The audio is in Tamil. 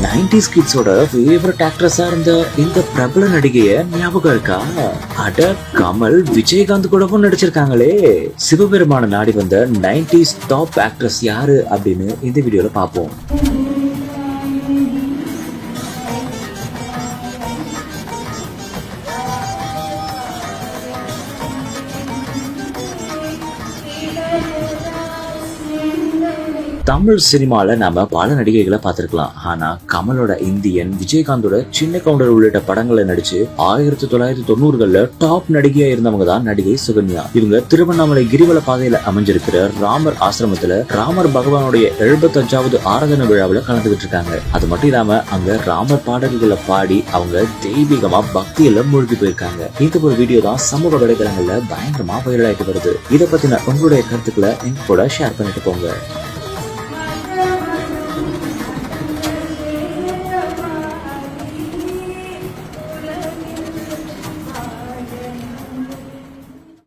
90s கிட்ஸோட ஃபேவரட் ஆக்ட்ரஸா இருந்த இந்த பிரபல நடிகைய ஞாபகம் இருக்கா? அட கமல் விஜயகாந்த் கூடவும் நடிச்சிருக்காங்களே. சிவபெருமான நாடி வந்த 90s டாப் ஆக்ட்ரஸ் யாரு அப்படின்னு இந்த வீடியோல பாப்போம். தமிழ் சினிமால நாம பல நடிகைகளை பார்த்திருக்கலாம். ஆனா கமலோட இந்தியன், விஜயகாந்தோட சின்ன கவுண்டர் உள்ளிட்ட படங்களை நடிச்சு 1990களில் டாப் நடிகையா இருந்தவங்க தான் நடிகை சுகன்யா. இவங்க திருவண்ணாமலை கிரிவல பாதையில அமைஞ்சிருக்கிற ராமர் ஆசிரமத்துல ராமர் பகவானுடைய 75வது ஆராதனை விழாவில் கலந்துகிட்டு இருக்காங்க. அது மட்டும் இல்லாம அங்க ராமர் பாடல்களை பாடி அவங்க தெய்வீகமா பக்தியில மூழ்கி போயிருக்காங்க. இந்த ஒரு வீடியோ தான் சமூக வலைதளங்கள்ல பயங்கரமா வைரல் ஆயிட்டு வருது. இதை பத்தின உங்களுடைய கருத்துக்களை எங்க கூட ஷேர் பண்ணிட்டு போங்க.